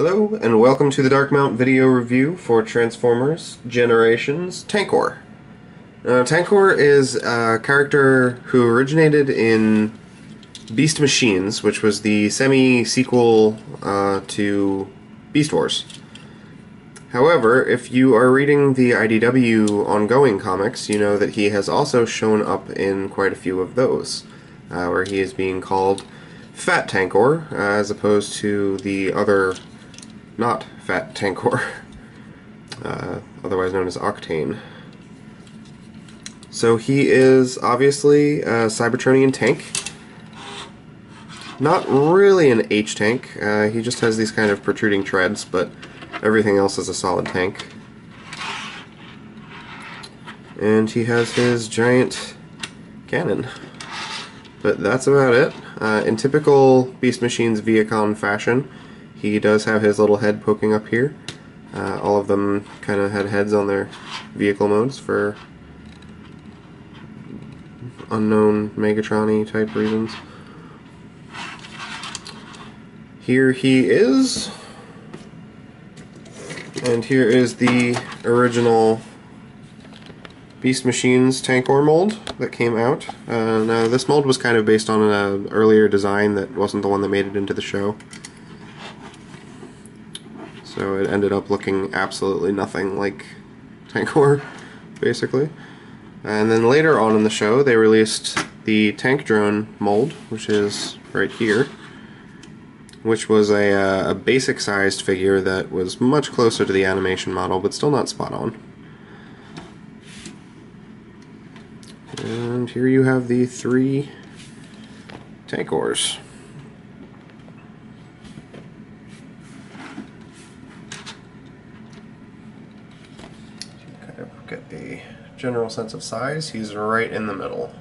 Hello, and welcome to the Dark Mount video review for Transformers Generations Tankor. Tankor is a character who originated in Beast Machines, which was the semi-sequel to Beast Wars. However, if you are reading the IDW ongoing comics, you know that he has also shown up in quite a few of those, where he is being called Fat Tankor, as opposed to the other not Fat Tankor, otherwise known as Octane. So he is obviously a Cybertronian tank. Not really an H-tank, he just has these kind of protruding treads, but everything else is a solid tank. And he has his giant cannon. But that's about it. In typical Beast Machines Viacon fashion, he does have his little head poking up here. All of them kind of had heads on their vehicle modes for unknown Megatron-y type reasons. Here he is. And here is the original Beast Machines Tankor mold that came out. Now this mold was kind of based on an earlier design that wasn't the one that made it into the show. So it ended up looking absolutely nothing like Tankor, basically. And then later on in the show they released the Tank Drone mold, which is right here, which was a basic sized figure that was much closer to the animation model, but still not spot on. And here you have the three Tankors. Kind of get a general sense of size. He's right in the middle.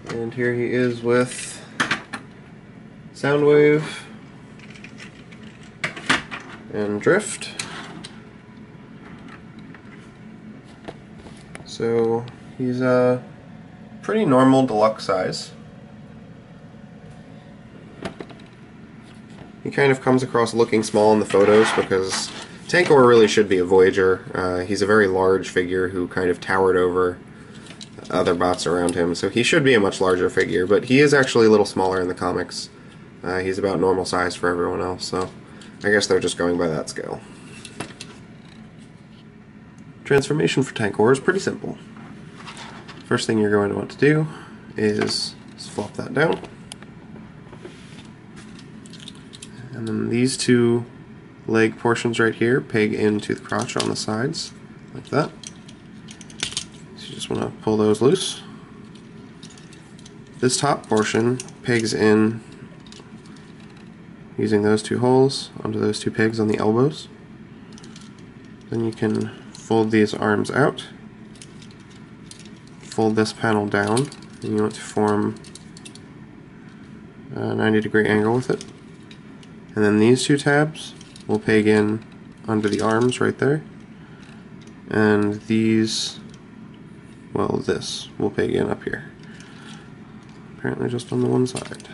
And here he is with Soundwave and Drift. So he's a pretty normal deluxe size. He kind of comes across looking small in the photos because Tankor really should be a Voyager. He's a very large figure who kind of towered over other bots around him, so he should be a much larger figure, but he is actually a little smaller in the comics. He's about normal size for everyone else, so I guess they're just going by that scale. Transformation for Tankor is pretty simple. First thing you're going to want to do is flop that down. And then these two leg portions right here peg into the crotch on the sides, like that. So you just want to pull those loose. This top portion pegs in using those two holes onto those two pegs on the elbows. Then you can fold these arms out, fold this panel down, and you want to form a 90-degree angle with it. And then these two tabs will peg in under the arms right there, and these, well, this will peg in up here. Apparently just on the one side.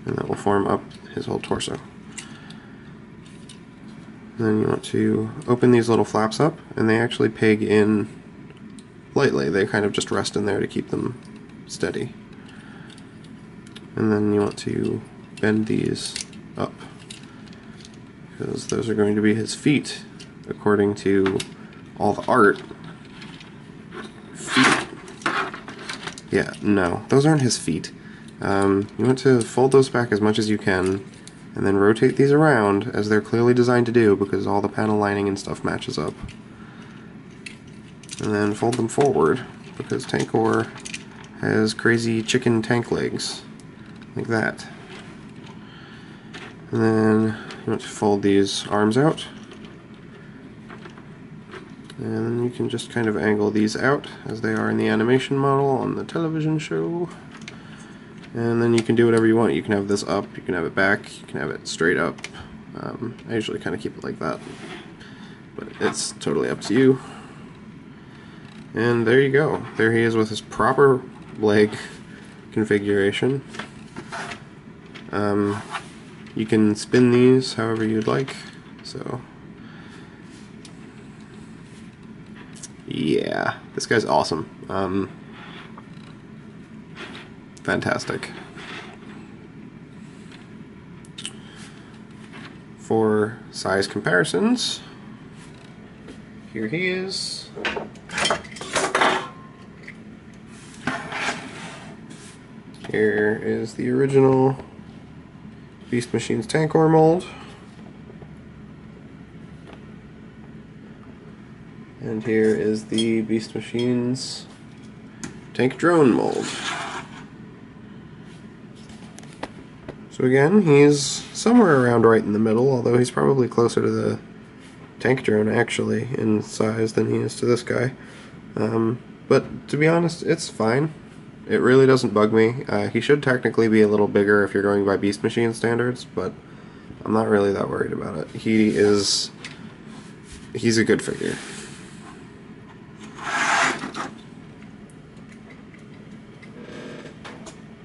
And that will form up his whole torso. Then you want to open these little flaps up, and they actually peg in lightly. They kind of just rest in there to keep them steady. And then you want to bend these up, because those are going to be his feet, according to all the art. Feet. Yeah, no, those aren't his feet. You want to fold those back as much as you can, and then rotate these around as they're clearly designed to do, because all the panel lining and stuff matches up. And then fold them forward, because Tankor has crazy chicken tank legs, like that. And then you want to fold these arms out, and then you can just kind of angle these out as they are in the animation model on the television show. And then you can do whatever you want. You can have this up, you can have it back, you can have it straight up. I usually kind of keep it like that, but it's totally up to you. And there you go. There he is with his proper leg configuration. You can spin these however you'd like. So, yeah, this guy's awesome. Fantastic. For size comparisons, here he is. Here is the original Beast Machines Tankor mold. And here is the Beast Machines Tank Drone mold. So again, he's somewhere around right in the middle, although he's probably closer to the Tank Drone actually in size than he is to this guy. But to be honest, it's fine. It really doesn't bug me. He should technically be a little bigger if you're going by Beast Machine standards, but I'm not really that worried about it. He's a good figure.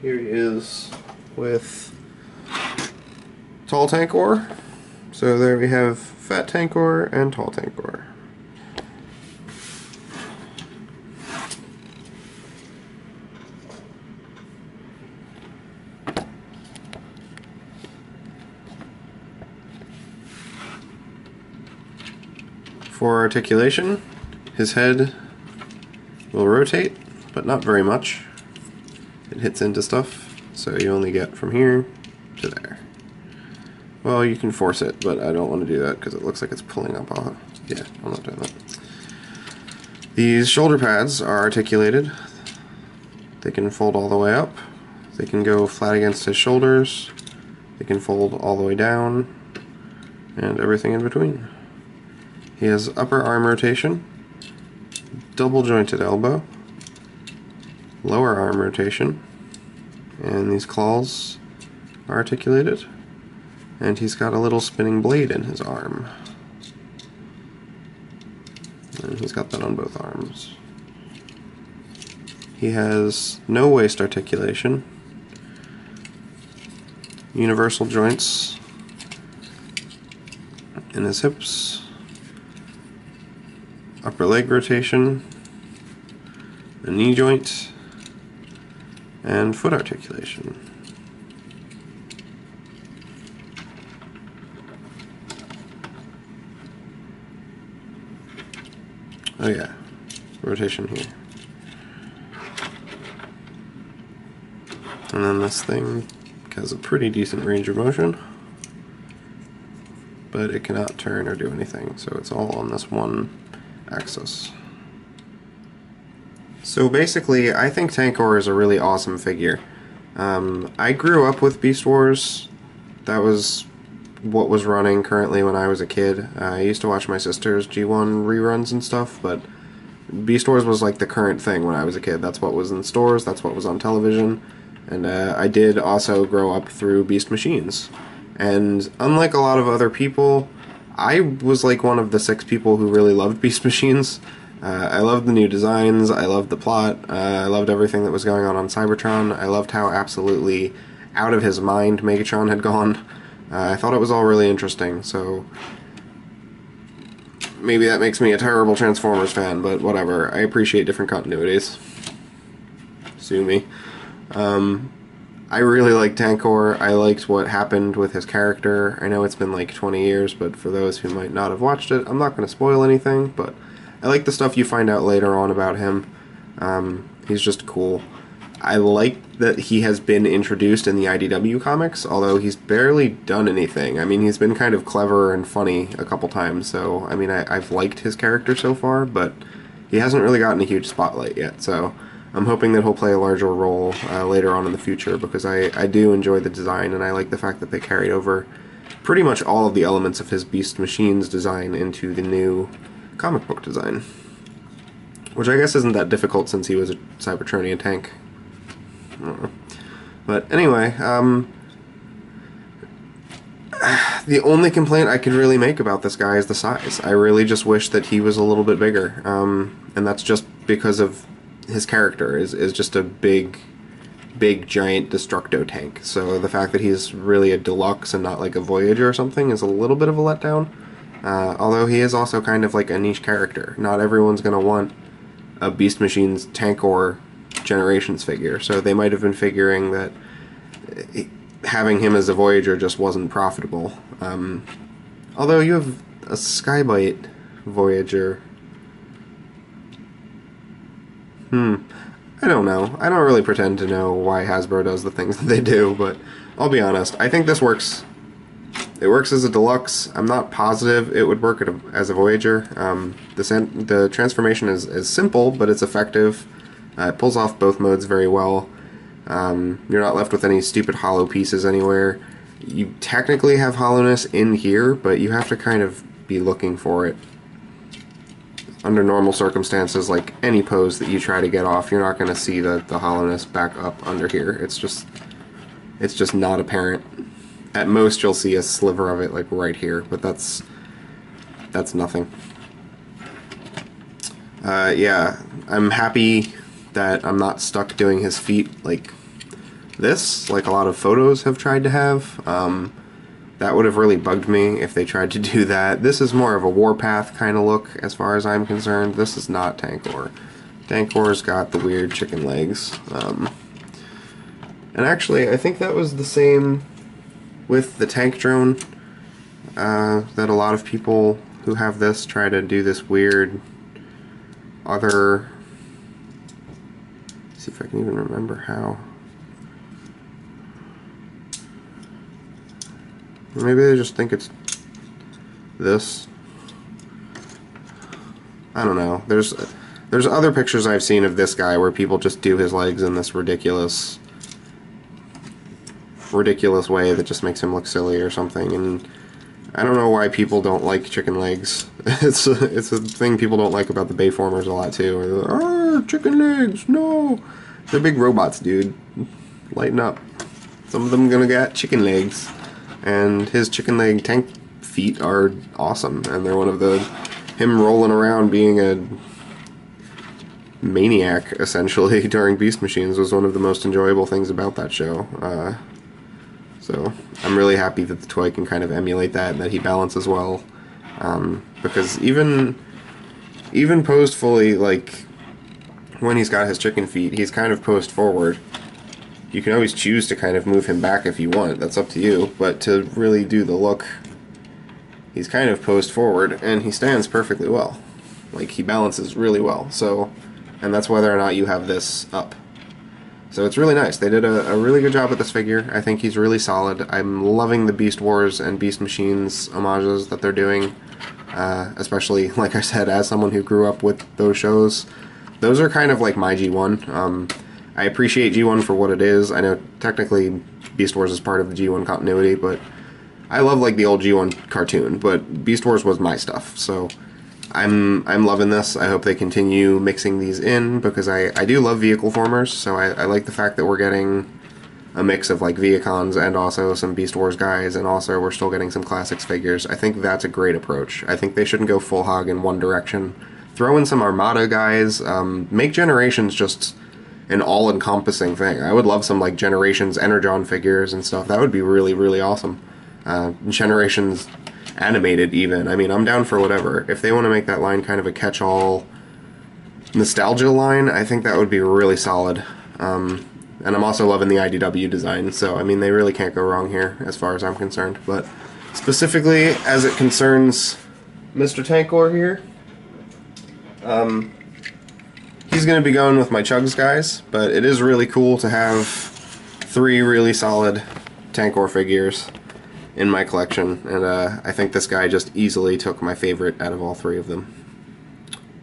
Here he is with Tall Tankor. So there we have Fat Tankor and Tall Tankor. For articulation, his head will rotate, but not very much. It hits into stuff, so you only get from here to there. Well, you can force it, but I don't want to do that because it looks like it's pulling up off. Yeah, I'm not doing that. These shoulder pads are articulated. They can fold all the way up. They can go flat against his shoulders. They can fold all the way down, and everything in between. He has upper arm rotation, double jointed elbow, lower arm rotation, and these claws are articulated, and he's got a little spinning blade in his arm. And he's got that on both arms. He has no waist articulation, universal joints in his hips, upper leg rotation, a knee joint, and foot articulation. Oh yeah, rotation here. And then this thing has a pretty decent range of motion, but it cannot turn or do anything, so it's all on this one axis. So basically, I think Tankor is a really awesome figure. I grew up with Beast Wars. That was what was running currently when I was a kid. I used to watch my sister's G1 reruns and stuff, but Beast Wars was like the current thing when I was a kid. That's what was in stores, that's what was on television, and I did also grow up through Beast Machines. And unlike a lot of other people, I was like one of the 6 people who really loved Beast Machines. I loved the new designs, I loved the plot, I loved everything that was going on Cybertron, I loved how absolutely out of his mind Megatron had gone. I thought it was all really interesting, so maybe that makes me a terrible Transformers fan, but whatever, I appreciate different continuities. Sue me. I really liked Tankor. I liked what happened with his character. I know it's been like 20 years, but for those who might not have watched it, I'm not going to spoil anything, but I like the stuff you find out later on about him. He's just cool. I like that he has been introduced in the IDW comics, although he's barely done anything. I mean, he's been kind of clever and funny a couple times, so, I mean, I've liked his character so far, but he hasn't really gotten a huge spotlight yet, so I'm hoping that he'll play a larger role later on in the future, because I do enjoy the design, and I like the fact that they carried over pretty much all of the elements of his Beast Machines design into the new comic book design. Which I guess isn't that difficult since he was a Cybertronian tank. But anyway, The only complaint I could really make about this guy is the size. I really just wish that he was a little bit bigger, and that's just because of his character is just a big giant Destructo tank. So the fact that he's really a deluxe and not like a Voyager or something is a little bit of a letdown. Although he is also kind of like a niche character. Not everyone's going to want a Beast Machine's Tankor Generations figure, so they might have been figuring that having him as a Voyager just wasn't profitable. Although you have a Skybite Voyager. I don't know. I don't really pretend to know why Hasbro does the things that they do, but I'll be honest. I think this works. It works as a deluxe. I'm not positive it would work as a Voyager. The transformation is simple, but it's effective. It pulls off both modes very well. You're not left with any stupid hollow pieces anywhere. You technically have hollowness in here, but you have to kind of be looking for it. Under normal circumstances, like any pose that you try to get off, you're not going to see the hollowness back up under here. It's just not apparent. At most, you'll see a sliver of it, like right here, but that's nothing. Yeah, I'm happy that I'm not stuck doing his feet like this, like a lot of photos have tried to have. That would have really bugged me if they tried to do that. This is more of a Warpath kind of look as far as I'm concerned. This is not Tankor. Tankor's got the weird chicken legs. And actually, I think that was the same with the tank drone, that a lot of people who have this try to do this weird other... Let's see if I can even remember how. Maybe they just think it's this. I don't know. There's other pictures I've seen of this guy where people just do his legs in this ridiculous way that just makes him look silly or something, and I don't know why people don't like chicken legs. It's a thing people don't like about the Bayformers a lot too. Oh, chicken legs, no! They're big robots, dude. Lighten up. Some of them gonna get chicken legs. And his chicken leg tank feet are awesome, and they're one of him rolling around being a maniac, essentially, during Beast Machines was one of the most enjoyable things about that show. So I'm really happy that the toy can kind of emulate that, and that he balances well. Because even posed fully, like, when he's got his chicken feet, he's kind of posed forward. You can always choose to kind of move him back if you want, that's up to you, but to really do the look, he's kind of posed forward, and he stands perfectly well. Like, he balances really well, so, and that's whether or not you have this up. So it's really nice. They did a really good job with this figure. I think he's really solid. I'm loving the Beast Wars and Beast Machines homages that they're doing, especially, like I said, as someone who grew up with those shows. Those are kind of like my G1. I appreciate G1 for what it is. I know technically Beast Wars is part of the G1 continuity, but I love like the old G1 cartoon, but Beast Wars was my stuff, so I'm loving this. I hope they continue mixing these in, because I do love vehicle formers, so I like the fact that we're getting a mix of like Viacons and also some Beast Wars guys, and also we're still getting some Classics figures. I think that's a great approach. I think they shouldn't go full hog in one direction. Throw in some Armada guys, make Generations just an all-encompassing thing. I would love some like Generations Energon figures and stuff. That would be really, really awesome. Generations animated even. I mean, I'm down for whatever. If they want to make that line kind of a catch-all nostalgia line, I think that would be really solid. And I'm also loving the IDW design, so I mean, they really can't go wrong here as far as I'm concerned. But specifically as it concerns Mr. Tankor here, he's going to be going with my Chugs guys, but it is really cool to have 3 really solid Tankor figures in my collection, and I think this guy just easily took my favorite out of all 3 of them.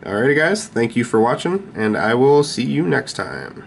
Alrighty guys, thank you for watching, and I will see you next time.